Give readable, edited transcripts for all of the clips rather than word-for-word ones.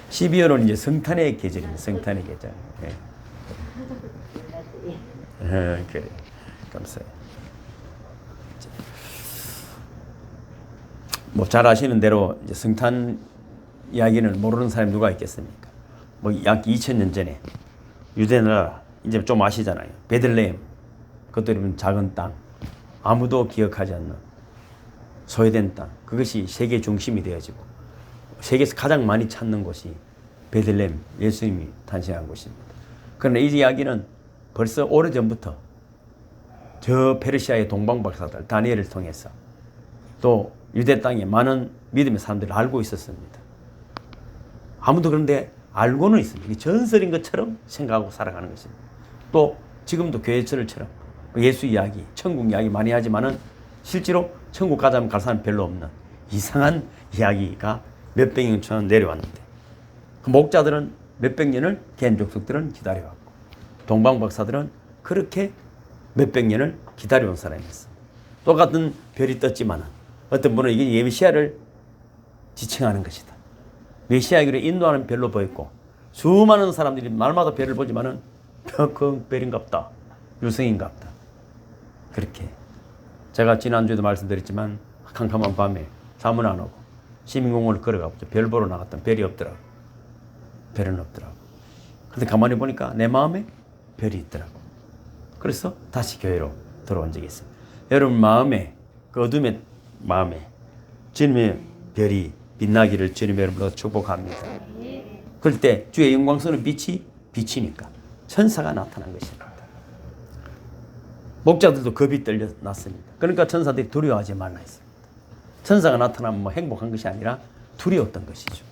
12월은 이제 성탄의 계절입니다. 성탄의 계절. 그래. 감사해요. 뭐 잘 아시는 대로 이제 성탄 이야기는 모르는 사람이 누가 있겠습니까? 뭐 약 2000년 전에 유대나라 이제 좀 아시잖아요. 베들레헴, 그것도 여러분 작은 땅, 아무도 기억하지 않는 소외된 땅, 그것이 세계 중심이 되어지고 세계에서 가장 많이 찾는 곳이 베들레헴, 예수님이 탄생한 곳입니다. 그러나 이 이야기는 벌써 오래전부터 저 페르시아의 동방박사들 다니엘을 통해서 또 유대 땅에 많은 믿음의 사람들을 알고 있었습니다. 아무도 그런데 알고는 있습니다. 전설인 것처럼 생각하고 살아가는 것입니다. 또 지금도 교회설처럼 예수 이야기, 천국 이야기 많이 하지만은 실제로 천국 가자면 갈 사람 별로 없는 이상한 이야기가 몇백 년 동안 내려왔는데 그 목자들은 몇백 년을 개인 족속들은 기다려왔고 동방박사들은 그렇게 몇백 년을 기다려온 사람이었어. 똑같은 별이 떴지만은 어떤 분은 이게 메시아를 지칭하는 것이다. 메시아에게 인도하는 별로 보였고 수많은 사람들이 날마다 별을 보지만은 그 별인갑다, 유성인갑다. 그렇게 제가 지난주에도 말씀드렸지만 캄캄한 밤에 잠은 안 오고 시민공원을 걸어가보죠. 별 보러 나갔던 별이 없더라고. 별은 없더라고. 근데 가만히 보니까 내 마음에 별이 있더라고. 그래서 다시 교회로 돌아온 적이 있습니다. 여러분 마음에, 그 어둠의 마음에 주님의 별이 빛나기를 주님의 이름으로 축복합니다. 그럴 때 주의 영광스러운 빛이 비치니까 천사가 나타난 것입니다. 목자들도 겁이 떨려났습니다. 그러니까 천사들이 두려워하지 말라 했습니다. 천사가 나타나면 뭐 행복한 것이 아니라 두려웠던 것이죠.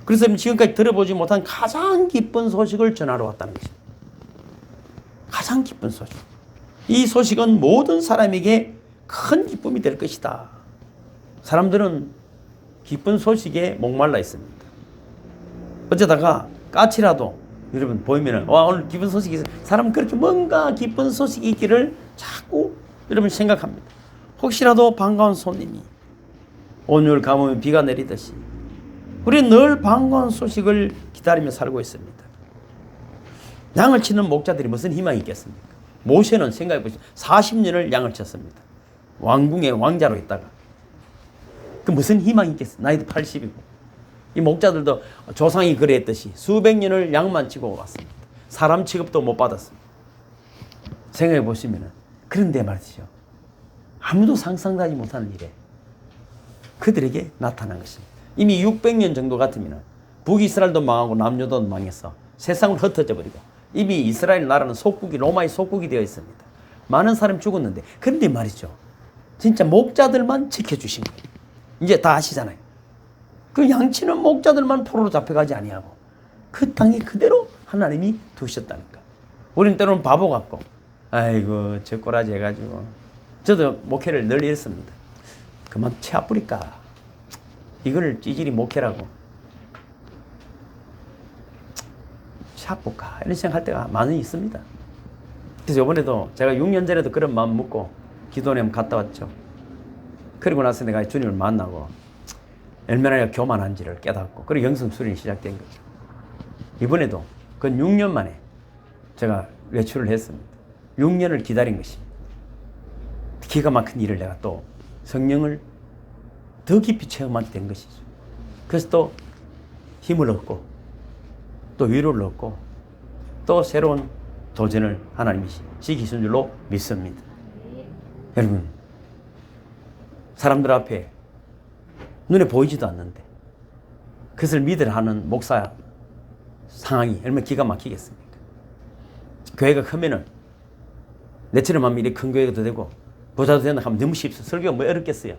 그래서 지금까지 들어보지 못한 가장 기쁜 소식을 전하러 왔다는 것입니다. 가장 기쁜 소식. 이 소식은 모든 사람에게 큰 기쁨이 될 것이다. 사람들은 기쁜 소식에 목말라 있습니다. 어쩌다가 까치라도 여러분 보이면은 와 오늘 기쁜 소식이 있어요. 사람은 그렇게 뭔가 기쁜 소식이 있기를 자꾸 여러분 생각합니다. 혹시라도 반가운 손님이 온율 가뭄에 비가 내리듯이 우리는 늘 반가운 소식을 기다리며 살고 있습니다. 양을 치는 목자들이 무슨 희망이 있겠습니까? 모세는 생각해 보시죠. 40년을 양을 쳤습니다. 왕궁의 왕자로 있다가 그 무슨 희망이 있겠어요? 나이도 80이고 이 목자들도 조상이 그랬듯이 수백 년을 양만 치고 왔습니다. 사람 취급도 못 받았습니다. 생각해 보시면 그런데 말이죠. 아무도 상상도 하지 못하는 일에 그들에게 나타난 것입니다. 이미 600년 정도 같으면 북이스라엘도 망하고 남유다도 망해서 세상을 흩어져 버리고 이미 이스라엘 나라는 속국이 로마의 속국이 되어 있습니다. 많은 사람이 죽었는데 그런데 말이죠. 진짜 목자들만 지켜주신 거예요. 이제 다 아시잖아요. 그 양치는 목자들만 포로로 잡혀가지 아니하고 그 땅에 그대로 하나님이 두셨다니까. 우리는 때로는 바보 같고 아이고 저 꼬라지 해가지고 저도 목회를 늘 했습니다. 그만 채아 뿌릴까. 이걸 찌질이 목회라고 채아 볼까 이런 생각할 때가 많이 있습니다. 그래서 이번에도 제가 6년 전에도 그런 마음 먹고 기도원에 갔다 왔죠. 그리고 나서 내가 주님을 만나고 얼마나 교만한지를 깨닫고 그리고 영성수련이 시작된 거죠. 이번에도 그 6년 만에 제가 외출을 했습니다. 6년을 기다린 것입니다. 기가 막힌 일을 내가 또 성령을 더 깊이 체험하게 된 것이죠. 그래서 또 힘을 얻고 또 위로를 얻고 또 새로운 도전을 하나님이 시키신 줄로 믿습니다. 여러분 사람들 앞에 눈에 보이지도 않는데 그것을 믿으라 하는 목사 상황이 얼마나 기가 막히겠습니까? 교회가 크면은 내처럼 하면 이렇게 큰 교회가 되고 부자도 된다 하면 너무 쉽죠. 설교가 뭐 어렵겠어요.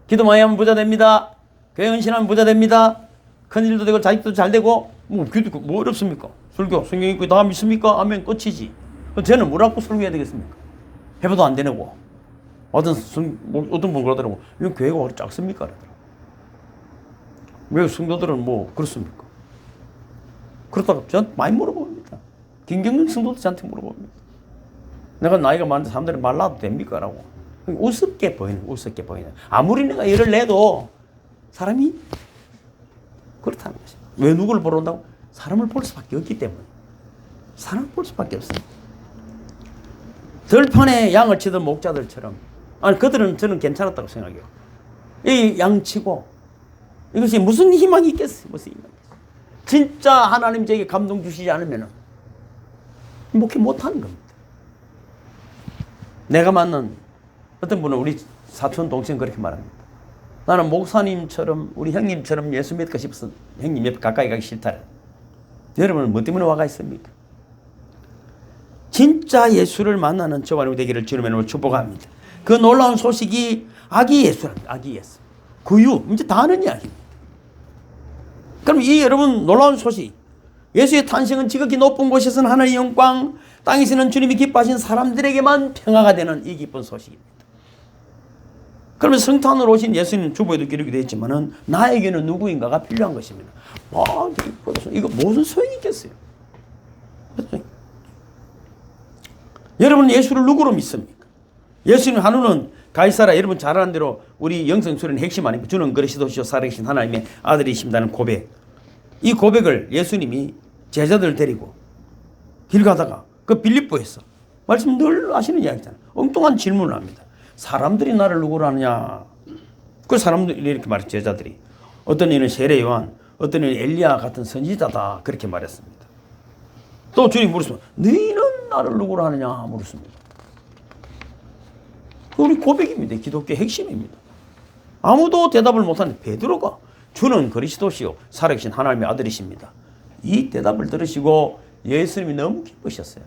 기도 많이 하면 부자 됩니다. 교회 헌신하면 부자 됩니다. 큰 일도 되고 자식도 잘 되고 뭐 기도 뭐 어렵습니까? 설교 성경 읽고 다 믿습니까? 하면 끝이지. 저는 뭐라고 설교해야 되겠습니까? 해봐도 안 되고 어떤 분 그러더라고. 이건 교회가 어디 작습니까? 그러더라고. 왜 성도들은 뭐 그렇습니까? 그렇다고 저한테 많이 물어봅니다. 김경림 성도도 저한테 물어봅니다. 내가 나이가 많은데 사람들이 말라도 됩니까? 라고. 우습게 보이는. 아무리 내가 열을 내도 사람이 그렇다는 것이죠. 왜 누구를 보러 온다고? 사람을 볼 수밖에 없기 때문에. 사람을 볼 수밖에 없어요. 들판에 양을 치던 목자들처럼. 아니, 그들은 저는 괜찮았다고 생각해요. 이 양치고, 이것이 무슨 희망이 있겠어요? 무슨 희망이 있어요? 진짜 하나님 저에게 감동 주시지 않으면 목회 못하는 겁니다. 내가 만난 어떤 분은 우리 사촌 동생 그렇게 말합니다. 나는 목사님처럼 우리 형님처럼 예수 믿고 싶어서 형님 옆에 가까이 가기 싫다. 여러분은 뭐 때문에 와가 있습니까? 진짜 예수를 만나는 저와 여러분 되기를 주님의 이름으로 축복합니다. 그 놀라운 소식이 아기 예수랍니다. 아기 예수. 구유. 이제 다 아는 이야기입니다. 그럼 이 여러분 놀라운 소식. 예수의 탄생은 지극히 높은 곳에서는 하늘의 영광, 땅에서는 주님이 기뻐하신 사람들에게만 평화가 되는 이 기쁜 소식입니다. 그러면 성탄으로 오신 예수님 주보에도 기록이 되어 있지만은 나에게는 누구인가가 필요한 것입니다. 와, 이거 무슨 소용이 있겠어요? 여러분 예수를 누구로 믿습니까? 예수님 한우는 가이사라, 여러분 잘 아는 대로 우리 영성술의 핵심 아닙니까? 주는 그리스도시요 살아계신 하나님의 아들이십니다는 고백. 이 고백을 예수님이 제자들 데리고 길 가다가 그 빌립보에서 말씀 늘 아시는 이야기잖아요. 엉뚱한 질문을 합니다. 사람들이 나를 누구로 아느냐? 그 사람들이 이렇게 말했죠. 제자들이. 어떤 이는 세례 요한, 어떤 이는 엘리야 같은 선지자다. 그렇게 말했습니다. 또 주님 물으십니다. 너희는 나를 누구로 아느냐? 물었습니다. 우리 고백입니다. 기독교의 핵심입니다. 아무도 대답을 못하는데 베드로가 주는 그리스도시요 살아계신 하나님의 아들이십니다. 이 대답을 들으시고 예수님이 너무 기쁘셨어요.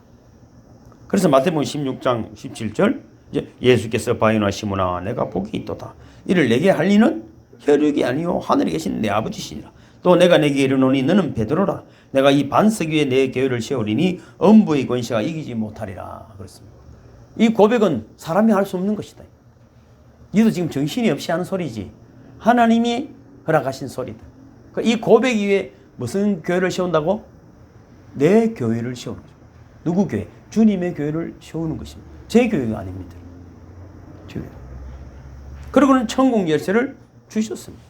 그래서 마태복음 16장 17절 이제 예수께서 바요나 시모나 내가 복이 있도다. 이를 내게 할 이는 혈육이 아니요 하늘에 계신 내 아버지시니라. 또 내가 내게 이르노니 너는 베드로라. 내가 이 반석 위에 내 교회를 세우리니 엄부의 권세가 이기지 못하리라. 그렇습니다. 이 고백은 사람이 할 수 없는 것이다. 니도 지금 정신이 없이 하는 소리지. 하나님이 허락하신 소리다. 이 고백 위에 무슨 교회를 세운다고? 내 교회를 세우는 거죠. 누구 교회? 주님의 교회를 세우는 것입니다. 제 교회가 아닙니다. 교회. 그리고는 천국 열쇠를 주셨습니다.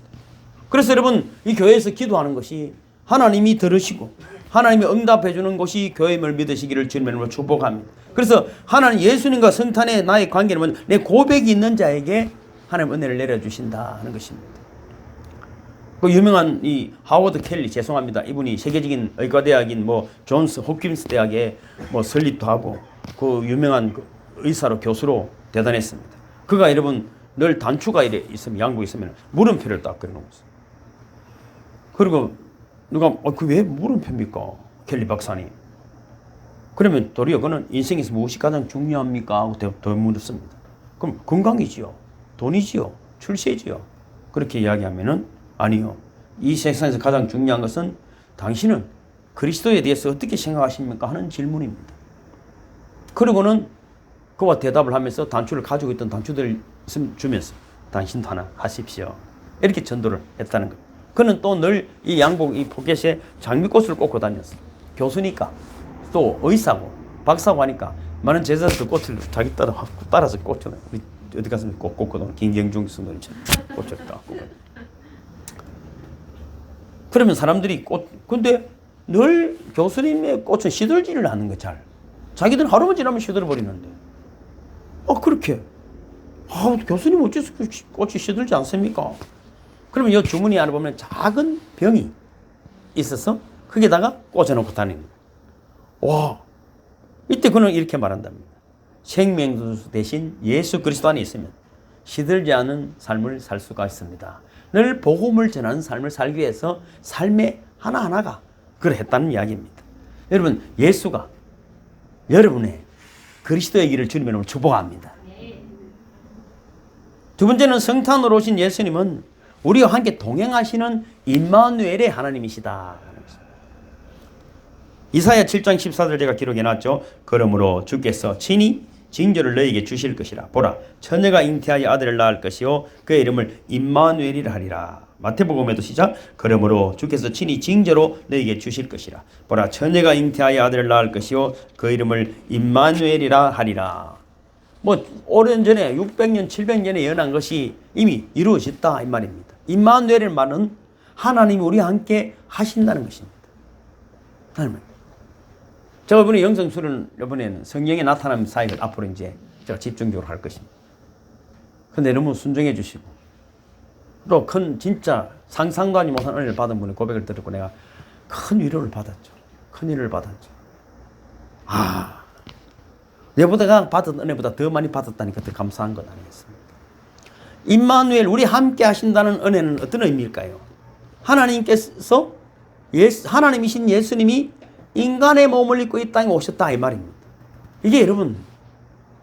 그래서 여러분 이 교회에서 기도하는 것이 하나님이 들으시고 하나님이 응답해 주는 것이 교회임을 믿으시기를 주님의 이름으로 축복합니다. 그래서 하나님 예수님과 성탄의 나의 관계는 내 고백이 있는 자에게 하나님 은혜를 내려주신다 하는 것입니다. 그 유명한 이 하워드 켈리, 죄송합니다. 이분이 세계적인 의과대학인 뭐 존스 홉킨스 대학에 뭐 설립도 하고 그 유명한 의사로 교수로 대단했습니다. 그가 여러분 늘 단추가 이래 있으면 양복에 있으면 물음표를 딱 그려놓았어요. 그리고 누가 그 왜 물음표입니까? 켈리 박사님. 그러면 도리어 그는 인생에서 무엇이 가장 중요합니까? 하고 더 물었습니다. 그럼 건강이지요, 돈이지요, 출세지요. 그렇게 이야기하면은 아니요. 이 세상에서 가장 중요한 것은 당신은 그리스도에 대해서 어떻게 생각하십니까? 하는 질문입니다. 그리고는 그와 대답을 하면서 단추를 가지고 있던 단추들을 주면서 당신도 하나 하십시오. 이렇게 전도를 했다는 거예요. 그는 또 늘 이 양복, 이 포켓에 장미꽃을 꽂고 다녔어요. 교수니까 또 의사고 박사고 하니까 많은 제자들 꽃을 자기 따라서 꽂잖아요. 우리 어디 가서 꽃 꽂거든. 김경중 선생님처럼 꽃을 딱 꽂거든. 그러면 사람들이 근데 늘 교수님의 꽃은 시들지를 않는 거 잘. 자기들은 하루만 지나면 시들어버리는데. 그렇게. 교수님 어째서 꽃이 시들지 않습니까? 그러면 이 주머니 안에 보면 작은 병이 있어서 거기다가 꽂아놓고 다니는 거예요. 와. 이때 그는 이렇게 말한답니다. 생명수 대신 예수 그리스도 안에 있으면 시들지 않은 삶을 살 수가 있습니다. 늘 복음을 전하는 삶을 살기 위해서 삶의 하나하나가 그랬다는 이야기입니다. 여러분 예수가 여러분의 그리스도의 길을 주님의 이름으로 축복합니다. 두 번째는 성탄으로 오신 예수님은 우리와 함께 동행하시는 임마누엘의 하나님이시다. 이사야 7장 14절 제가 기록해놨죠. 그러므로 주께서 친히 징조를 너희에게 주실 것이라. 보라, 처녀가 잉태하여 아들을 낳을 것이요 그의 이름을 임마누엘이라 하리라. 마태복음에도 시작. 그러므로 주께서 친히 징조로 너희에게 주실 것이라. 보라, 처녀가 잉태하여 아들을 낳을 것이요 그 이름을 임마누엘이라 하리라. 뭐 오랜 전에 600년 700년에 예언한 것이 이미 이루어졌다 이 말입니다. 임마누엘의 말은 하나님이 우리와 함께 하신다는 것입니다. 하나님. 제가 이번에 영성 수련 이번에는 성령의 나타남 사역을 앞으로 이제 제가 집중적으로 할 것입니다. 근데 너무 순종해 주시고 또 큰 진짜 상상도 하지 못한 은혜를 받은 분의 고백을 들었고 내가 큰 위로를 받았죠. 큰 위로를 받았죠. 내보다 받은 은혜보다 더 많이 받았다니까 더 감사한 것 아니겠습니까? 임마누엘 우리 함께 하신다는 은혜는 어떤 의미일까요? 하나님께서 하나님이신 예수님이 인간의 몸을 입고 이 땅에 오셨다 이 말입니다. 이게 여러분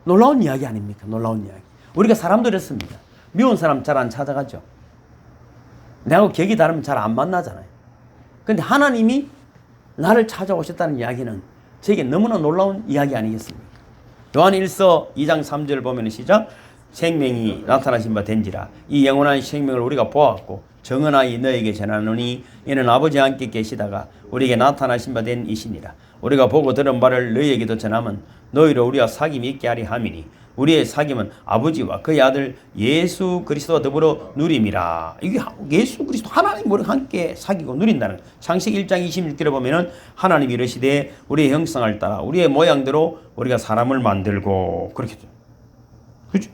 놀라운 이야기 아닙니까? 놀라운 이야기. 우리가 사람도 이렇습니다. 미운 사람 잘 안 찾아가죠. 내하고 격이 다르면 잘 안 만나잖아요. 근데 하나님이 나를 찾아오셨다는 이야기는 저에게 너무나 놀라운 이야기 아니겠습니까? 요한 1서 2장 3절 보면 시작. 생명이 나타나신 바 된지라 이 영원한 생명을 우리가 보았고 정언하여 너에게 전하노니 이는 아버지와 함께 계시다가 우리에게 나타나신 바 된 이시니라. 우리가 보고 들은 바를 너희에게도 전하면 너희로 우리와 사귐이 있게 하리 함이니 우리의 사귐은 아버지와 그의 아들 예수 그리스도와 더불어 누림이라. 이게 예수 그리스도 하나님 우리와 함께 사귀고 누린다는 창세기 1장 26절에 보면은 하나님이 이르시되 우리의 형상을 따라 우리의 모양대로 우리가 사람을 만들고 그렇게 죠. 그죠?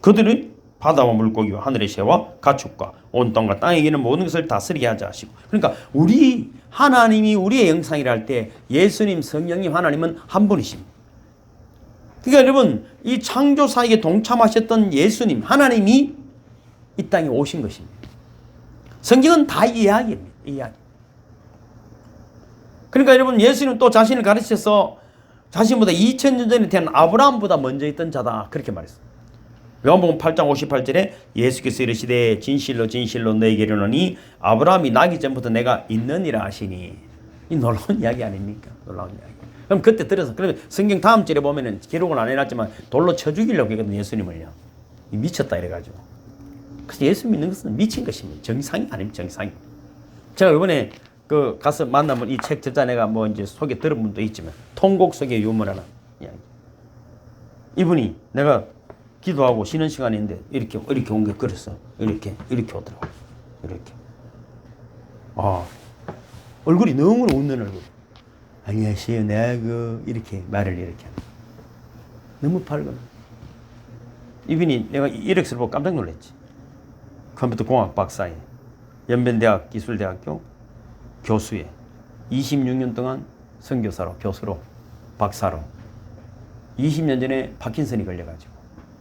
그들은 바다와 물고기와 하늘의 새와 가축과 온 땅과 땅에 있는 모든 것을 다스리게 하자 하시고. 그러니까 우리 하나님이 우리의 형상이라 할 때 예수님 성령님 하나님은 한 분이십니다. 그러니까 여러분 이 창조 사역에 동참하셨던 예수님 하나님이 이 땅에 오신 것입니다. 성경은 다 이 이야기입니다. 이 이야기. 그러니까 여러분 예수님은 또 자신을 가르쳐서 자신보다 2000년 전에 태어난 아브라함보다 먼저 있던 자다 그렇게 말했어요. 요한복음 8장 58절에 예수께서 이르시되 진실로 진실로 너희에게 이르노니 아브라함이 나기 전부터 내가 있느니라 하시니. 이 놀라운 이야기 아닙니까? 놀라운 이야기. 그럼 그때 들어서 그러면 성경 다음 절에 보면은 기록은 안 해놨지만 돌로 쳐 죽이려고 했거든 예수님을요. 미쳤다 이래가지고. 그래서 예수 믿는 것은 미친 것입니다. 정상이 아닙니다. 정상이. 제가 이번에 그 가서 만나면 이 책 저자 내가 뭐 이제 소개 들은 분도 있지만 통곡 속의 유머라는 이야기. 이분이 내가 기도하고 쉬는 시간인데 이렇게 온 게 그랬어. 이렇게 오더라고. 이렇게. 얼굴이 너무 웃는 얼굴. 안녕하세요. 내가 이렇게 말을 이렇게 하는. 너무 밝아. 이분이 내가 이력서를 보고 깜짝 놀랐지. 컴퓨터 공학 박사에 연변대학 기술대학교 교수에 26년 동안 선교사로 교수로 박사로 20년 전에 파킨슨이 걸려가지고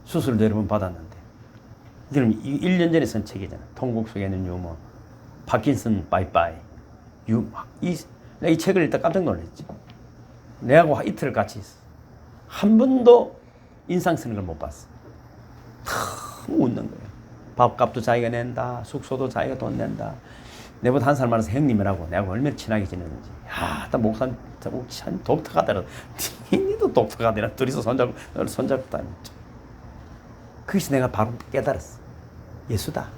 수술도 여러 번 받았는데 그럼 1년 전에 쓴 책이잖아. 통곡 속에 있는 유머. 파킨슨 빠이빠이. 내가 이 책을 읽다 깜짝 놀랐지. 내하고 이틀을 같이 있어. 한 번도 인상 쓰는 걸 못 봤어. 너무 웃는 거야. 밥값도 자기가 낸다. 숙소도 자기가 돈 낸다. 내보다 한 살 많아서 형님이라고 내하고 얼마나 친하게 지내는지. 딱 목사님 참 독특하더라. 니도 독특하더라. 둘이서 손잡고 다녔죠. 거기서 내가 바로 깨달았어. 예수다.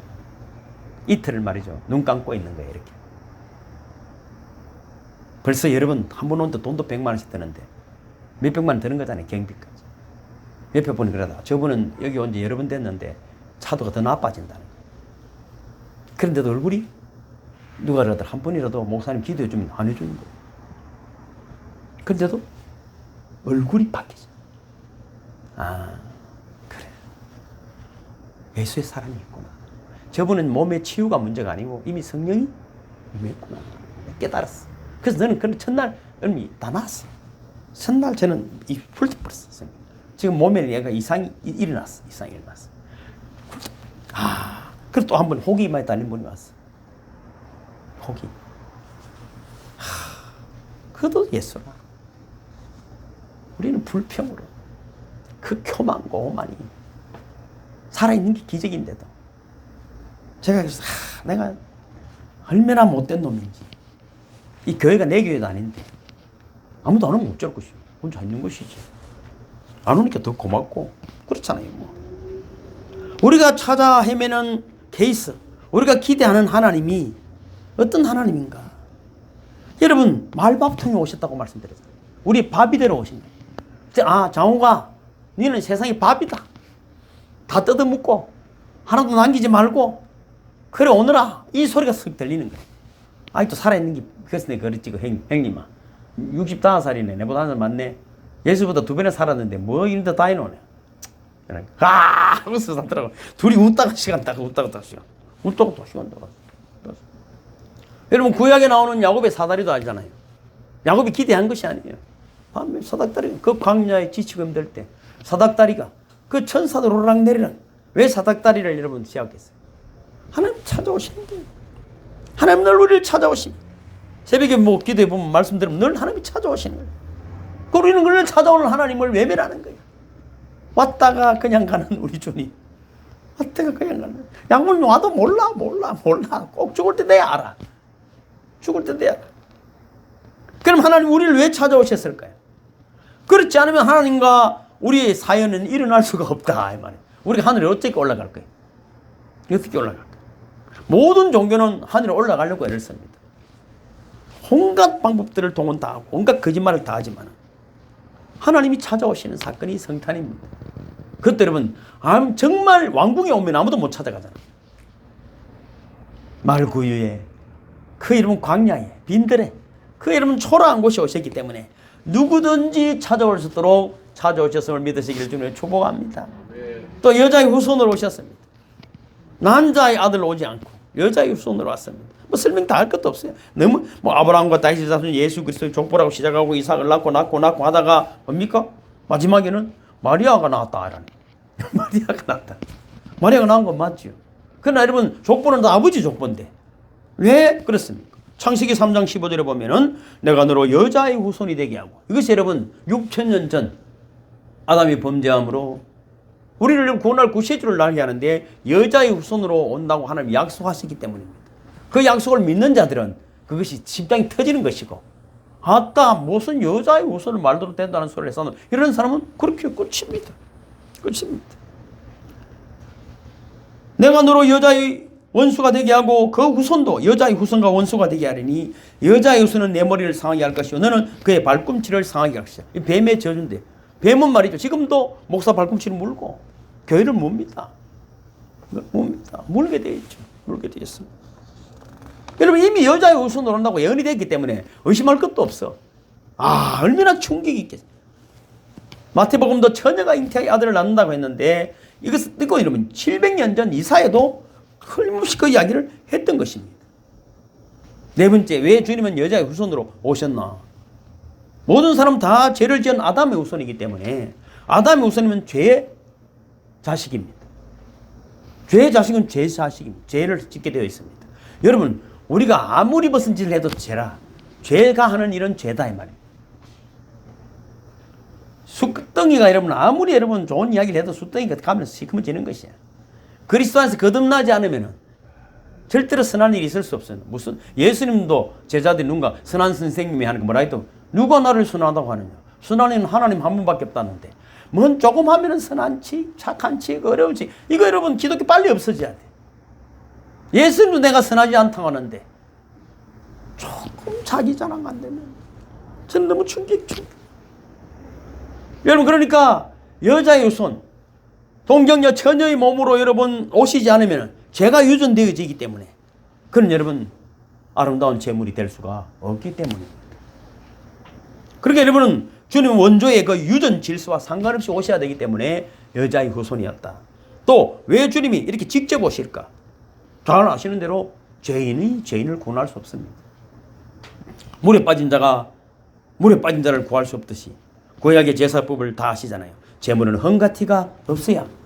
이틀을 말이죠. 눈 감고 있는 거예요. 이렇게. 벌써 여러분 한 번 오는데 돈도 100만 원씩 드는데 몇백만 원 드는 거잖아요. 경비까지. 옆에 분이 그러다. 저분은 여기 온 지 여러 번 됐는데 차도가 더 나빠진다는 거예요. 그런데도 얼굴이 누가 그러더라. 한 번이라도 목사님 기도해 주면 안 해주는 거예요. 그런데도 얼굴이 바뀌죠. 그래. 예수의 사랑이 있구나. 저분은 몸의 치유가 문제가 아니고 이미 성령이 임했구나. 깨달았어. 그래서 너는 그 첫날 얼미 다 나았어. 첫날 저는 훑어버렸어. 지금 몸에 얘가 이상이 일어났어. 이상이 일어났어. 그래서 또 한 번 혹이 많이 달린 분이 왔어. 혹이. 그것도 예수라. 우리는 불평으로 그 교만과 오만이 살아있는 게 기적인데도 제가 그래서 내가 얼마나 못된 놈인지. 이 교회가 내 교회도 아닌데 아무도 안 오면 어쩔 것이요. 혼자 있는 것이지. 안 오니까 더 고맙고 그렇잖아요. 뭐. 우리가 찾아 헤매는 케이스, 우리가 기대하는 하나님이 어떤 하나님인가? 여러분 말밥통에 오셨다고 말씀드렸잖아요. 우리 밥이 되러 오신 거예요. 장호가 너는 세상에 밥이다. 다 뜯어먹고 하나도 남기지 말고 그래 오너라 이 소리가 쓱 들리는 거야. 아직도 살아있는 게 그래서 내가 그랬지 형님아 65살이네 내보다 한 살 많네. 예수보다 2배나 살았는데 뭐 이런데 다 해놓네. 하면서 살더라고. 둘이 웃다가 시간 딱 웃다가 시간 웃다가 또 시간 딱. 여러분 구약에 나오는 야곱의 사다리도 알잖아요. 야곱이 기대한 것이 아니에요. 밤에 사닥다리가 그 광야에 지치고 힘들 때 사닥다리가 그 천사들 오르락내리락. 왜 사닥다리를 여러분 시작했어요? 하나님 찾아오시는 거예요. 하나님 늘 우리를 찾아오십니다. 새벽에 뭐 기도해 보면 말씀드리면 늘 하나님이 찾아오시는 거예요. 우리는 늘 찾아오는 하나님을 외면하는 거예요. 왔다가 그냥 가는 우리 주님. 왔다가 그냥 가는. 양분 와도 몰라. 꼭 죽을 때 내야 알아. 죽을 때 내야 알아. 그럼 하나님 우리를 왜 찾아오셨을까요? 그렇지 않으면 하나님과 우리의 사연은 일어날 수가 없다. 이 말이에요. 우리가 하늘에 어떻게 올라갈 거예요? 어떻게 올라갈 거예요? 모든 종교는 하늘에 올라가려고 애를 씁니다. 온갖 방법들을 동원 다 하고 온갖 거짓말을 다 하지만 하나님이 찾아오시는 사건이 성탄입니다. 그때 여러분 정말 왕궁에 오면 아무도 못 찾아가잖아요. 말구유에 그 이름은 광야에 빈들에 그 이름은 초라한 곳에 오셨기 때문에 누구든지 찾아올 수 있도록 찾아오셨음을 믿으시기를 주님의 축복합니다. 또 여자의 후손으로 오셨습니다. 남자의 아들로 오지 않고 여자의 후손으로 왔습니다. 뭐 설명 다 할 것도 없어요. 너무 뭐 아브라함과 다윗의 자손 예수 그리스도의 족보라고 시작하고 이삭을 낳고 하다가 뭡니까? 마지막에는 마리아가 나왔다 하라니. 마리아가 나왔다. 마리아가 나온 건 맞죠. 그러나 여러분 족보는 다 아버지 족보인데 왜 그렇습니까? 창세기 3장 15절에 보면은 내가 너로 여자의 후손이 되게 하고 이것이 여러분 6천년 전 아담이 범죄함으로 우리를 구원할 구세주를 나게 하는데 여자의 후손으로 온다고 하나님이 약속하셨기 때문입니다. 그 약속을 믿는 자들은 그것이 심장이 터지는 것이고 아따 무슨 여자의 후손을 말대로 된다는 소리를 해서 이런 사람은 그렇게 끝입니다. 내가 너로 여자의 원수가 되게 하고 그 후손도 여자의 후손과 원수가 되게 하리니 여자의 후손은 내 머리를 상하게 할 것이요 너는 그의 발꿈치를 상하게 할 것이야. 이 뱀의 저주인데 뱀은 말이죠. 지금도 목사 발꿈치를 물고 교회를 뭡니다. 물게 되어 있죠. 물게 되어 있습니다. 여러분 이미 여자의 후손으로 온다고 예언이 됐기 때문에 의심할 것도 없어. 얼마나 충격이 있겠어요. 마태복음도 처녀가 잉태하게 아들을 낳는다고 했는데 이것을 듣고 이러면 700년 전 이사야도 흘림없이 그 이야기를 했던 것입니다. 네 번째, 왜 주님은 여자의 후손으로 오셨나? 모든 사람 다 죄를 지은 아담의 후손이기 때문에 아담의 후손이면 죄의 자식입니다. 죄의 자식은 죄의 자식입니다. 죄를 짓게 되어 있습니다. 여러분 우리가 아무리 벗은 짓을 해도 죄라. 죄가 하는 일은 죄다 이 말이에요. 숯덩이가 여러분 아무리 여러분 좋은 이야기를 해도 숯덩이가 가면 시커먼지는 것이야. 그리스도 안에서 거듭나지 않으면 절대로 선한 일이 있을 수 없어요. 무슨 예수님도 제자들이 누군가 선한 선생님이 하는 거 뭐라 해도 누가 나를 선하다고 하느냐. 선한 일은 하나님 한 분밖에 없다는데 뭔 조금 하면은 선한 치, 착한 치, 어려우지. 이거 여러분 기독교 빨리 없어져야 돼. 예수님도 내가 선하지 않다고 하는데 조금 자기 자랑 안 되면 저는 너무 충격. 여러분 그러니까 여자의 후손 동정녀 처녀의 몸으로 여러분 오시지 않으면 죄가 유전되어지기 때문에 그는 여러분 아름다운 제물이 될 수가 없기 때문입니다. 그러니까 여러분은 주님 원조의 그 유전 질서와 상관없이 오셔야 되기 때문에 여자의 후손이었다. 또 왜 주님이 이렇게 직접 오실까? 잘 아시는 대로 죄인이 죄인을 구원할 수 없습니다. 물에 빠진 자를 구할 수 없듯이 구약의 제사법을 다 아시잖아요. 제물은 헝가티가 없어야 합니다.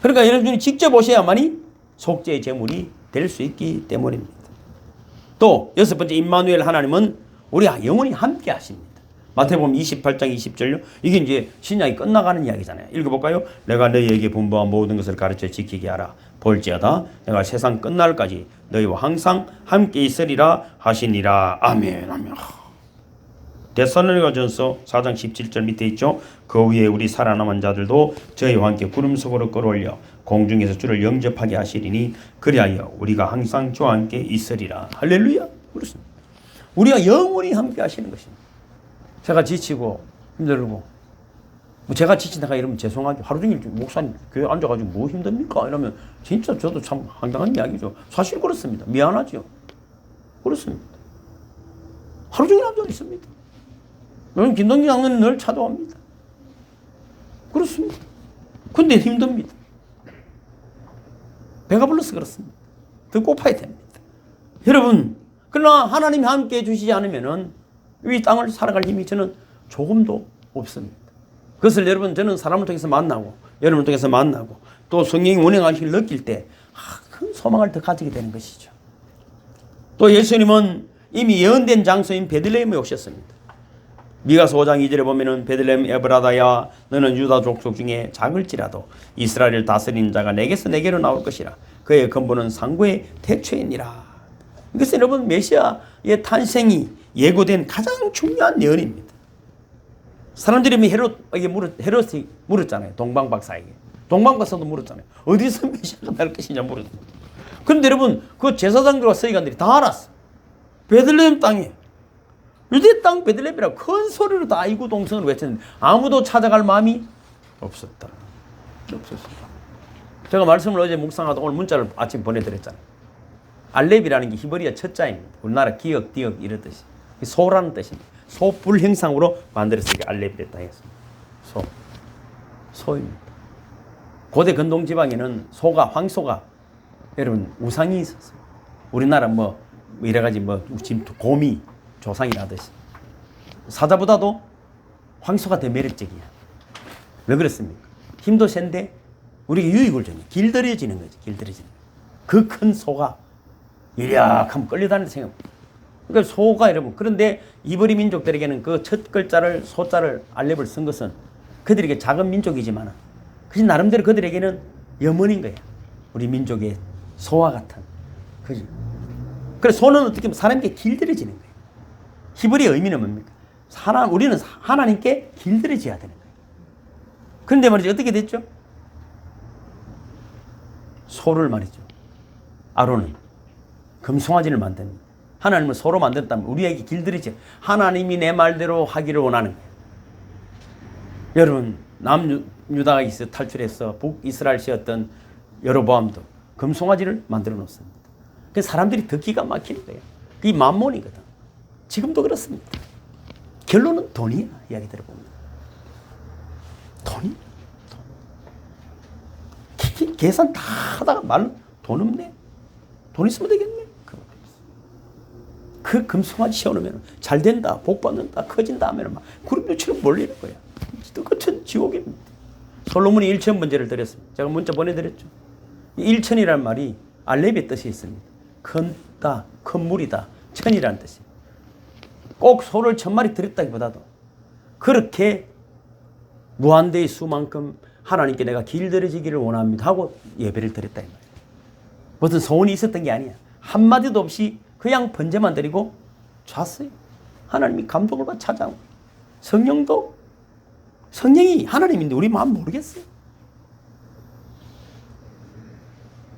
그러니까 여러분이 직접 오셔야만이 속죄의 제물이 될 수 있기 때문입니다. 또 여섯 번째 임마누엘 하나님은 우리와 영원히 함께 하십니다. 마태복음 28장 20절요. 이게 이제 신약이 끝나가는 이야기잖아요. 읽어볼까요? 내가 너희에게 분부한 모든 것을 가르쳐 지키게 하라. 볼지어다 내가 세상 끝날까지 너희와 항상 함께 있으리라 하시니라. 아멘. 아멘. 데살로니가전서 4장 17절 밑에 있죠. 그 위에 우리 살아남은 자들도 저희와 함께 구름 속으로 끌어올려 공중에서 주를 영접하게 하시리니 그리하여 우리가 항상 주와 함께 있으리라. 할렐루야. 그렇습니다. 우리가 영원히 함께 하시는 것입니다. 제가 지치고 힘들고 뭐 제가 지치다가 이러면 죄송하죠. 하루 종일 목사님 교회 앉아가지고 뭐 힘듭니까? 이러면 진짜 저도 참 황당한 이야기죠. 사실 그렇습니다. 미안하죠. 그렇습니다. 하루 종일 앉아 있습니다. 저는 김동진 장로는 늘 찾아옵니다. 그렇습니다. 근데 힘듭니다. 배가 불러서 그렇습니다. 더 고파야 됩니다. 여러분, 그러나 하나님이 함께 해주시지 않으면은 이 땅을 살아갈 힘이 저는 조금도 없습니다. 그것을 여러분, 저는 사람을 통해서 만나고, 여러분을 통해서 만나고, 또 성령이 운행하시기를 느낄 때, 큰 소망을 더 가지게 되는 것이죠. 또 예수님은 이미 예언된 장소인 베들레헴에 오셨습니다. 미가서 5장 2절에 보면은 베들레헴 에브라다야 너는 유다 족속 중에 작을지라도 이스라엘을 다스리는 자가 내게서 내게로 나올 것이라. 그의 근본은 상고의 태초이니라. 이것은 여러분 메시아의 탄생이 예고된 가장 중요한 예언입니다. 사람들이 헤롯이 물었잖아요. 동방박사에게. 동방박사도 물었잖아요. 어디서 메시아가 날 것이냐 물었어요. 그런데 여러분 그 제사장들과 서기관들이 다 알았어. 베들레헴 땅에 유대 땅 베들레헴이라고 큰 소리로 다 이구동성을 외쳤는데 아무도 찾아갈 마음이 없었다. 없었습니다. 제가 말씀을 어제 묵상하다 오늘 문자를 아침 보내드렸잖아요. 알렙이라는 게 히브리어 첫자입니다. 우리나라 기역, 디역 이런 뜻이. 소라는 뜻입니다. 소뿔 형상으로 만들어서 알렙이랬다 해서 소입니다. 고대 근동 지방에는 황소가 여러분 우상이 있었어요. 우리나라 뭐 여러 가지 지금 곰이 조상이라듯이 사자보다도 황소가 더 매력적이야. 왜 그렇습니까? 힘도 센데 우리에게 유익을 주는 길들여지는 거지. 길들여지는 그 큰 소가 유력하면 끌려다니는 생각. 그러니까 소가 여러분 그런데 이브리 민족들에게는 그 첫 글자를 소자를 알렙을 쓴 것은 그들에게 작은 민족이지만 그것이 나름대로 그들에게는 염원인 거야. 우리 민족의 소와 같은. 그지? 그래서 소는 어떻게 보면 사람에게 길들여지는 거예요. 히브리의 의미는 뭡니까? 우리는 하나님께 길들여져야 되는 거예요. 그런데 말이죠. 어떻게 됐죠? 소를 말이죠. 아론은 금송아지를 만듭니다. 하나님을 소로 만들었다면 우리에게 길들이지. 하나님이 내 말대로 하기를 원하는 거예요. 여러분 남유다에서 탈출해서 북이스라엘시였던 여로보암도 금송아지를 만들어 놓습니다. 그래서 사람들이 더 기가 막히는 거예요. 그게 만몬이거든. 지금도 그렇습니다. 결론은 돈이야. 이야기 들어보면 돈이 계산 다 하다가 말로 돈 없네. 돈 있으면 되겠네. 그 금송아지 씌워놓으면 잘 된다, 복 받는다, 커진다 하면 막 구름처럼 몰리는 거야. 똑같은 지옥입니다. 솔로몬이 1,000번제를 드렸습니다. 제가 문자 보내드렸죠. 1,000이라는 말이 알렙의 뜻이 있습니다. 큰다, 큰 물이다, 천이라는 뜻입니다. 꼭 소를 1,000마리 드렸다기보다도 그렇게 무한대의 수만큼 하나님께 내가 길들여지기를 원합니다 하고 예배를 드렸다 이 말이에요. 무슨 소원이 있었던 게 아니야. 한마디도 없이 그냥 번제만 드리고 잤어요. 하나님이 감동을 받아 찾아온 거예요. 성령이 하나님인데 우리 마음 모르겠어요.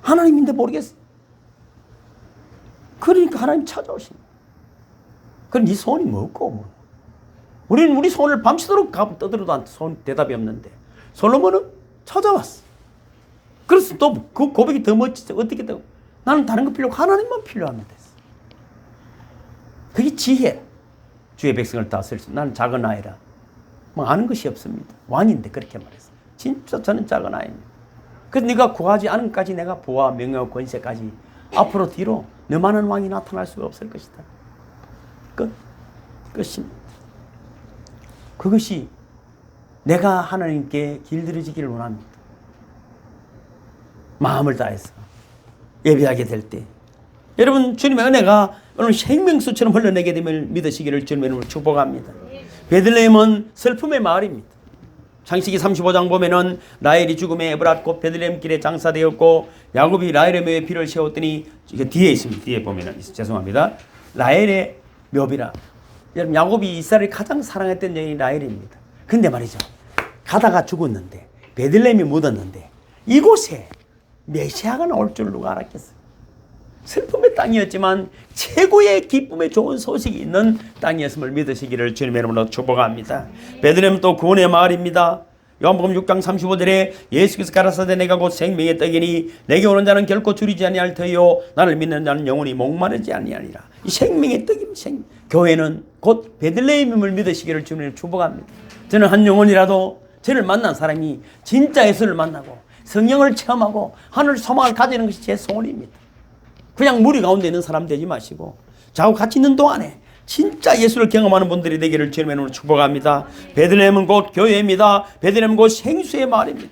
하나님인데 모르겠어요. 그러니까 하나님 찾아오신 거예요. 그럼 네 소원이 뭐고? 우리는 우리 소원을 밤새도록 떠들어도 소원 대답이 없는데 솔로몬은 찾아왔어. 그래서 또 그 고백이 더 멋지죠. 어떻게 되고 나는 다른 거 필요 없고 하나님만 필요하면 됐어. 그게 지혜. 주의 백성을 다스릴 수. 나는 작은 아이라. 뭐 아는 것이 없습니다. 왕인데 그렇게 말했어. 진짜 저는 작은 아이입니다. 그래서 네가 구하지 않은 것까지 내가 부와 명예와 권세까지 앞으로 뒤로 너만한 왕이 나타날 수가 없을 것이다. 끝입니다. 그것이 내가 하나님께 길들여지기를 원합니다. 마음을 다해서 예배하게 될 때 여러분 주님의 은혜가 오늘 생명수처럼 흘러내게 됨을 믿으시기를 주님의 이름으로 축복합니다. 베들레헴은 슬픔의 마을입니다. 창세기 35장 보면은 라헬이 죽음에 에브랏 곧 베들레헴 길에 장사되었고 야곱이 라헬의 묘에 비를 세웠더니 이게 뒤에 있습니다. 뒤에 보면은 죄송합니다. 라헬의 묘비라. 여러분 야곱이 이스라엘이 가장 사랑했던 여인이 라헬입니다. 근데 말이죠. 가다가 죽었는데 베들레헴이 묻었는데 이곳에 메시아가 나올 줄 누가 알았겠어요. 슬픔의 땅이었지만 최고의 기쁨의 좋은 소식이 있는 땅이었음을 믿으시기를 주님의 이름으로 축복합니다. 베들레헴은 또 구원의 마을입니다. 요한복음 6장 35절에 예수께서 가라사대 내가 곧 생명의 떡이니 내게 오는 자는 결코 줄이지 아니할 터요 나를 믿는 자는 영원히 목마르지 아니하리라. 이 생명의 떡입니다. 교회는 곧 베들레헴임을 믿으시기를 주님을 축복합니다. 저는 한 영혼이라도 저를 만난 사람이 진짜 예수를 만나고 성령을 체험하고 하늘 소망을 가지는 것이 제 소원입니다. 그냥 무리 가운데 있는 사람 되지 마시고 저하고 같이 있는 동안에 진짜 예수를 경험하는 분들이 되기를 주님의 이름으로 축복합니다. 베들레헴은 곧 교회입니다. 베들레헴은 곧 생수의 마을입니다.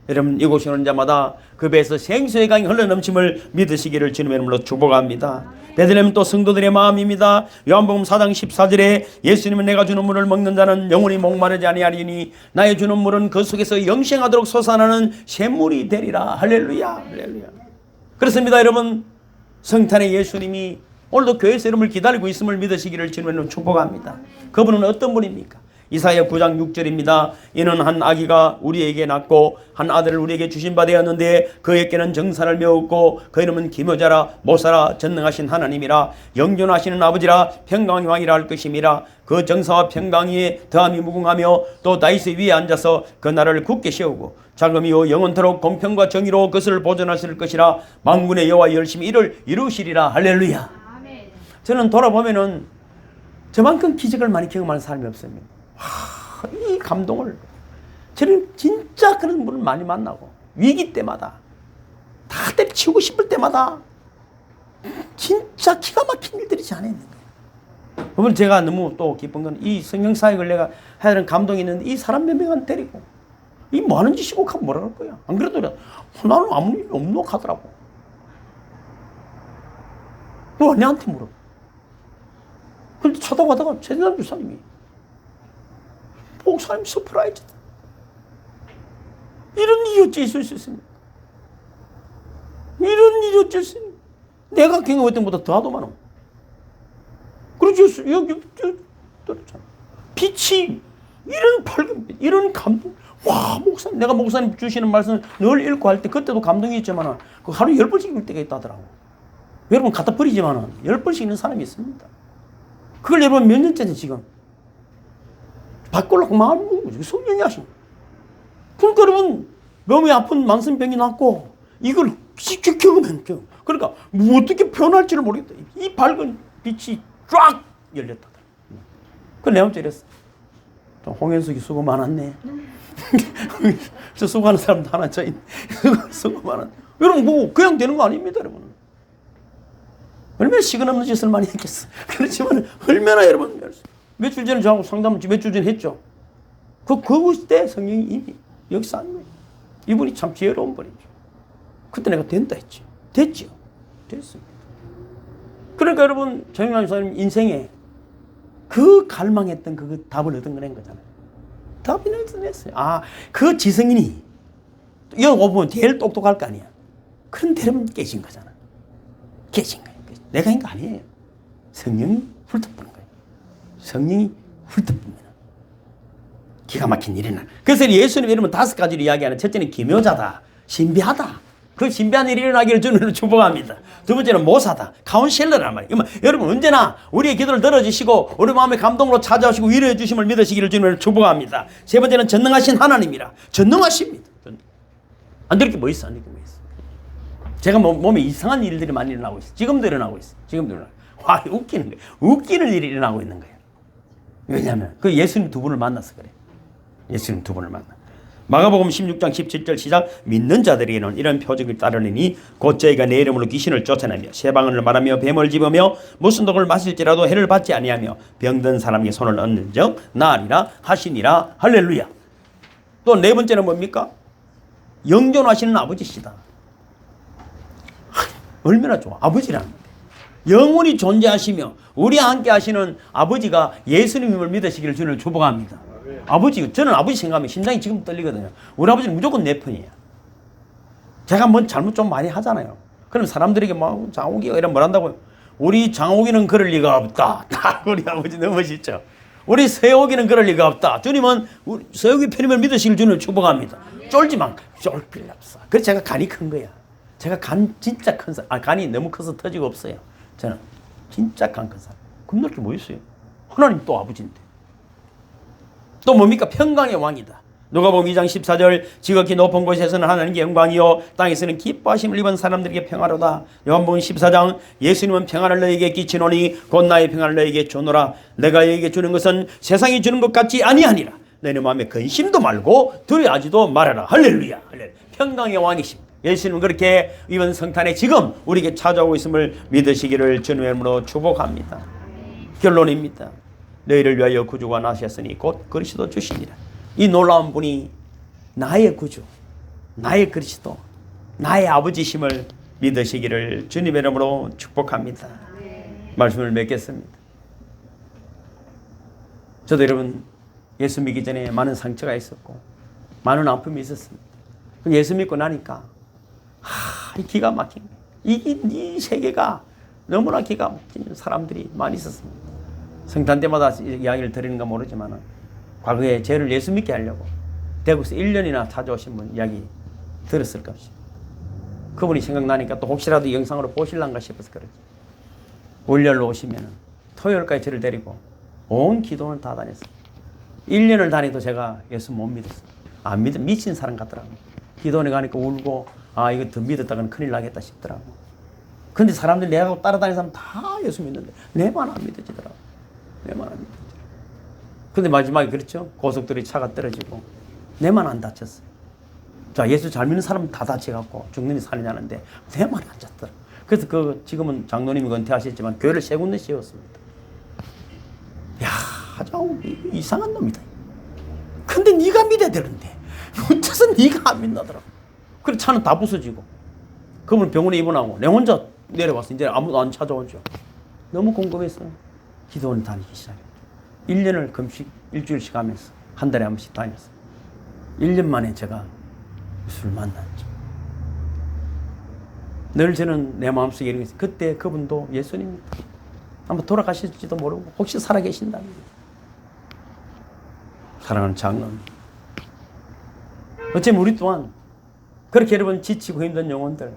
여러분 이곳에 오는 자마다 그 배에서 생수의 강이 흘러넘침을 믿으시기를 주님의 이름으로 축복합니다. 베들레헴은 또 성도들의 마음입니다. 요한복음 4장 14절에 예수님은 내가 주는 물을 먹는 자는 영원히 목마르지 아니하리니 나의 주는 물은 그 속에서 영생하도록 솟아나는 샘물이 되리라. 할렐루야, 할렐루야. 그렇습니다. 여러분 성탄의 예수님이 오늘도 교회에서 여러분을 기다리고 있음을 믿으시기를 주님으로 축복합니다. 그분은 어떤 분입니까? 이사야 9장 6절입니다. 이는 한 아기가 우리에게 낳고 한 아들을 우리에게 주신 바 되었는데 그에게는 정사를 메웠고 그 이름은 기묘자라 모사라 전능하신 하나님이라 영존하시는 아버지라 평강의 왕이라 할 것임이라. 그 정사와 평강에 더함이 무궁하며 또 다윗의 위에 앉아서 그 나라를 굳게 세우고 자금이요 영원토록 공평과 정의로 그것을 보존하실 것이라. 만군의 여호와 열심히 이를 이루시리라. 할렐루야. 저는 돌아보면은 저만큼 기적을 많이 경험하는 사람이 없습니다. 이 감동을 저는 진짜 그런 분을 많이 만나고 위기 때마다 다 때려치우고 싶을 때마다 진짜 기가 막힌 일들이 자네있는 거예요. 오늘 제가 너무 또 기쁜 건 이 성경 사역을 내가 해야 되는 감동이 있는데 이 사람 몇 명만 데리고 이 뭐 하는 짓이고 하면 뭐라 할 거야. 안 그래도 나는 아무 일이 없노 하더라고. 너 내한테 물어. 근데 쳐다가다가 최대한 주사님이 목사님 서프라이즈다. 이런 일이 어찌 있을 수 있습니까? 이런 일이 어찌 있을 수 있습니까? 내가 경험했던 것보다 더하도 많아. 그렇죠. 여기 떨어졌잖아. 빛이 이런 밝은 빛, 이런 감동. 와, 목사님, 내가 목사님 주시는 말씀 늘 읽고 할 때 그때도 감동이 있지만 그 하루 10번씩 읽을 때가 있다더라고. 여러분 갖다 버리지만 10번씩 읽는 사람이 있습니다. 그걸 여러분 몇 년째는 지금 바꾸려고 마음을 먹는 거죠. 성령이 하신. 그러니까 여러분 몸이 아픈 만성병이 났고 이걸 직접 경험했죠. 그러니까 뭐 어떻게 표현할지를 모르겠다. 이 밝은 빛이 쫙 열렸다. 그 내 혼자 이랬어. 홍현석이 수고 많았네. 저 수고하는 사람도 하나 저 있네. 수고 많았네. 여러분 뭐 그냥 되는 거 아닙니다, 여러분. 얼마나 시간 없는 짓을 많이 했겠어. 그렇지만 얼마나 여러분 며칠 전에 저하고 상담을 며칠 전에 했죠. 그때 성령이 이미 역사한 거예요. 이분이 참 지혜로운 분이죠. 그때 내가 된다 했지. 됐죠. 됐습니다. 그러니까 여러분 정영남 선생님 인생에 그 갈망했던 그 답을 얻어낸 거잖아요. 답이 얻어냈어요. 아, 그 지성인이 여기 보면 제일 똑똑할 거 아니야. 그런데 여러분 깨진 거잖아. 깨진 거예요. 내가 한 거 아니에요. 성령이 훑어보는 거예요. 성령이 훑어봅니다. 기가 막힌 일이나. 그래서 예수님 이름은 5가지로 이야기하는 첫째는 기묘자다. 신비하다. 그 신비한 일이 일어나기를 주님을 축복합니다. 두 번째는 모사다. 카운셀러란 말이에요. 여러분 언제나 우리의 기도를 들어주시고 우리 마음의 감동으로 찾아오시고 위로해 주심을 믿으시기를 주님을 축복합니다. 세 번째는 전능하신 하나님이라. 전능하십니다. 안 될 게 뭐 있어? 안 될 게 뭐 있어? 제가 몸에 이상한 일들이 많이 일어나고 있어요. 지금도 일어나고 있어요. 지금도 일어나고. 와, 웃기는 거예요. 웃기는 일이 일어나고 있는 거예요. 왜냐하면 그 예수님 두 분을 만나서 그래요. 예수님 두 분을 만나. 마가복음 16장 17절 시작. 믿는 자들에게는 이런 표적을 따르느니 곧 저희가 내 이름으로 귀신을 쫓아내며 세방언을 말하며 뱀을 집으며 무슨 독을 마실지라도 해를 받지 아니하며 병든 사람에게 손을 얹는 적 나으리라 하시니라. 할렐루야. 또 네 번째는 뭡니까? 영존하시는 아버지시다. 얼마나 좋아. 아버지라는 거예요. 영원히 존재하시며 우리와 함께 하시는 아버지가 예수님을 믿으시기를 주님을 축복합니다. 아버지, 저는 아버지 생각하면 심장이 지금 떨리거든요. 우리 아버지는 무조건 내 편이에요. 제가 뭐 잘못 좀 많이 하잖아요. 그럼 사람들에게 막 장욱이가 이런 뭘 한다고요. 우리 장욱이는 그럴 리가 없다. 우리 아버지 너무 멋있죠. 우리 서욱이는 그럴 리가 없다. 주님은 우리 서욱이 편임을 믿으시길 주님을 축복합니다. 쫄지만 쫄 필요 없어. 그래서 제가 간이 큰 거야. 제가 간 진짜 큰 사람. 간이 너무 커서 터지고 없어요. 저는 진짜 간 큰 사람. 겁날 게 뭐 있어요? 하나님 또 아버지인데. 또 뭡니까? 평강의 왕이다. 누가복음 2장 14절 지극히 높은 곳에서는 하나님께 영광이요 땅에서는 기뻐하심을 입은 사람들에게 평화로다. 요한복음 14장 예수님은 평안을 너에게 끼치노니 곧 나의 평안을 너에게 주노라. 내가 너에게 주는 것은 세상이 주는 것 같지 아니하니라. 너희 마음에 근심도 말고 두려워하지도 말아라. 할렐루야. 할렐루야. 평강의 왕이심. 예수님은 그렇게 이번 성탄에 지금 우리에게 찾아오고 있음을 믿으시기를 주님의 이름으로 축복합니다. 결론입니다. 너희를 위하여 구주가 나셨으니 곧 그리스도 주시니라. 이 놀라운 분이 나의 구주, 나의 그리스도, 나의 아버지심을 믿으시기를 주님의 이름으로 축복합니다. 말씀을 맺겠습니다. 저도 여러분 예수 믿기 전에 많은 상처가 있었고 많은 아픔이 있었습니다. 예수 믿고 나니까 기가 막힌 이 세계가 너무나 기가 막힌 사람들이 많이 있었습니다. 성탄 때마다 이야기를 드리는가 모르지만 과거에 죄를 예수 믿게 하려고 대구에서 1년이나 찾아오신 분 이야기 들었을 것입니다. 그분이 생각나니까 또 혹시라도 영상으로 보실란가 싶어서 그러지. 월요일로 오시면 토요일까지 저를 데리고 온 기도원을 다 다녔어요. 1년을 다니도 제가 예수 못 믿었어요. 안 믿어 미친 사람 같더라고요. 기도원에 가니까 울고 이거 더 믿었다가는 큰일 나겠다 싶더라고요. 근데 사람들이 내가 따라다니는 사람 다 예수 믿는데 내만 안 믿어지더라고요. 내만 안 믿어지더라고요. 근데 마지막에 그렇죠. 고속도로에 차가 떨어지고 내만 안 다쳤어요. 자, 예수 잘 믿는 사람은 다 다쳐갖고 죽느니 사느냐는데 내만 안 다쳤더라고요. 그래서 지금은 장로님이 은퇴하셨지만 교회를 세 군데 씌웠습니다. 야, 참 이상한 놈이다. 근데 네가 믿어야 되는데 어째서 네가 안 믿나더라고. 그래 차는 다 부서지고 그분 병원에 입원하고 내 혼자 내려왔어. 이제 아무도 안 찾아오죠. 너무 궁금해서 기도원 다니기 시작했어요. 1년을 금식 일주일씩 하면서 한 달에 한 번씩 다녔어요. 1년 만에 제가 예수를 만났죠. 늘 저는 내 마음속에 이런 게 있어요. 그때 그분도 예수님입니다. 아마 돌아가실지도 모르고 혹시 살아계신다면 사랑하는 장로님, 어쩌면 우리 또한 그렇게 여러분 지치고 힘든 영혼들,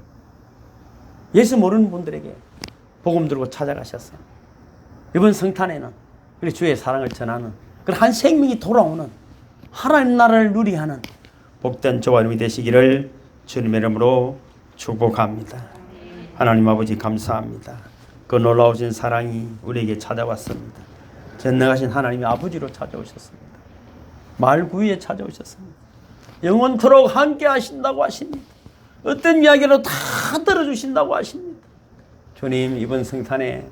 예수 모르는 분들에게 복음 들고 찾아가셨어요. 이번 성탄에는 그리고 주의 사랑을 전하는 그런 한 생명이 돌아오는 하나님 나라를 누리하는 복된 저와 여러분이 되시기를 주님의 이름으로 축복합니다. 하나님 아버지 감사합니다. 그 놀라우신 사랑이 우리에게 찾아왔습니다. 전능하신 하나님의 아버지로 찾아오셨습니다. 말구유에 찾아오셨습니다. 영원토록 함께 하신다고 하십니다. 어떤 이야기로 다 들어주신다고 하십니다. 주님, 이번 성탄에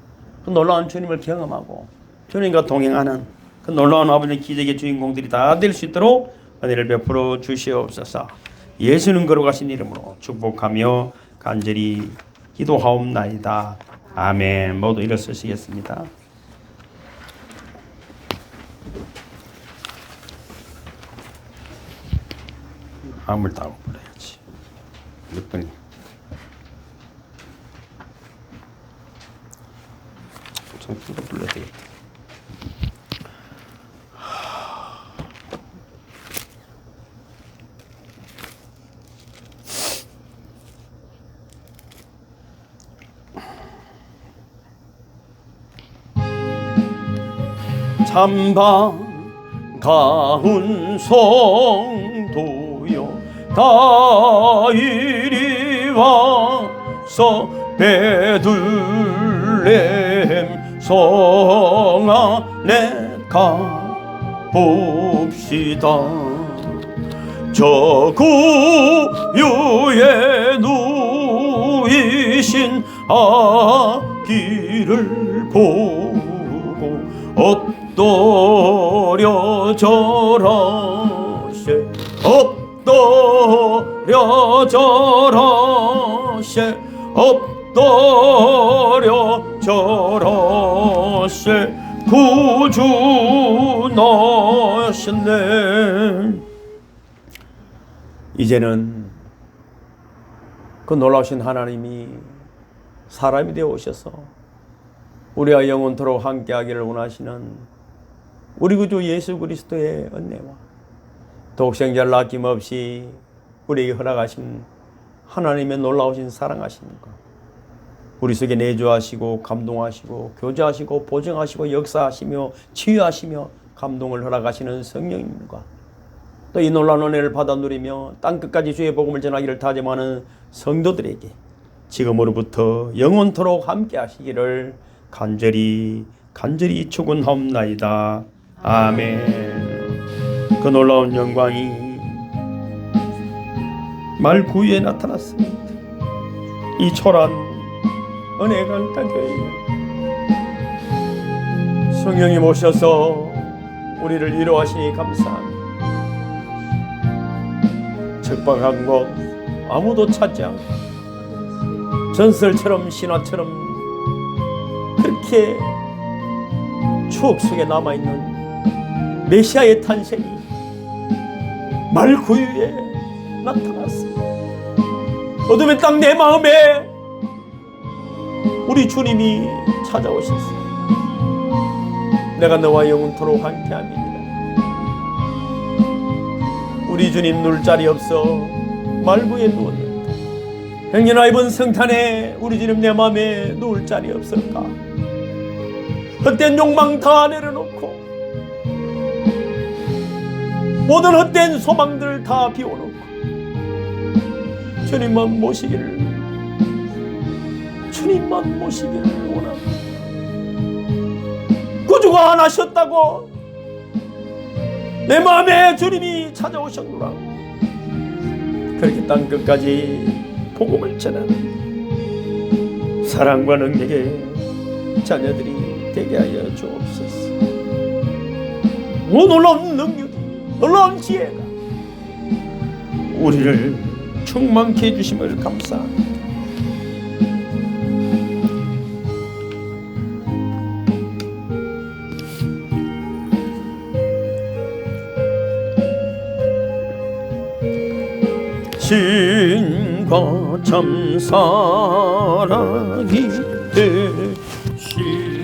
그 놀라운 주님을 경험하고 주님과 동행하는 그 놀라운 아버지의 기적의 주인공들이 다 될 수 있도록 은혜를 베풀어 주시옵소서. 예수는 걸어가신 이름으로 축복하며 간절히 기도하옵나이다. 아멘. 모두 일어서시겠습니다. 마음을 따고 불러야지. 몇 번이? 좀 불러야 되겠다. 참방 가운 성도여 다 이리 와서 베들레헴 성 안에 가봅시다. 저 구유에 누이신 아기를 보고 엎드려 절하세 엎드려 절하세 엎드려 절하세 구주 나셨네. 이제는 그 놀라우신 하나님이 사람이 되어 오셔서 우리와 영원토록 함께하기를 원하시는 우리 구주 예수 그리스도의 은혜와 독생자를 아낌없이 우리에게 허락하신 하나님의 놀라우신 사랑하심과 우리 속에 내주하시고 감동하시고 교제하시고 보증하시고 역사하시며 치유하시며 감동을 허락하시는 성령님과 또 이 놀라운 은혜를 받아 누리며 땅끝까지 주의 복음을 전하기를 다짐하는 성도들에게 지금으로부터 영원토록 함께 하시기를 간절히 축원하옵나이다. 아멘. 그 놀라운 영광이 말구유에 나타났습니다. 이 초란 은혜 강타교회에 성령이 오셔서 우리를 위로하시니 감사합니다. 척박한 곳 아무도 찾지 않고 전설처럼 신화처럼 그렇게 추억 속에 남아있는 메시아의 탄생이 말구유에 나타났습니다. 어둠의 땅 내 마음에 우리 주님이 찾아오셨습니다. 내가 너와 영원토록 함께합니다. 우리 주님 누울 자리 없어 말구유에 누웠는데 행여나 이번 성탄에 우리 주님 내 마음에 누울 자리 없을까? 헛된 욕망 다 내려놓고 모든 헛된 소망들 다 비워놓고 주님만 모시기를 원합니다. 구주가 안 하셨다고 내 마음에 주님이 찾아오셨노라. 그렇게 땅끝까지 복음을 전하는 사랑과 능력의 자녀들이 되게 하여 주옵소서. 놀라운 능력이, 놀라운 지혜가 우리를 충만케 해주심을 감사합니다. 신과 참 사랑이 되시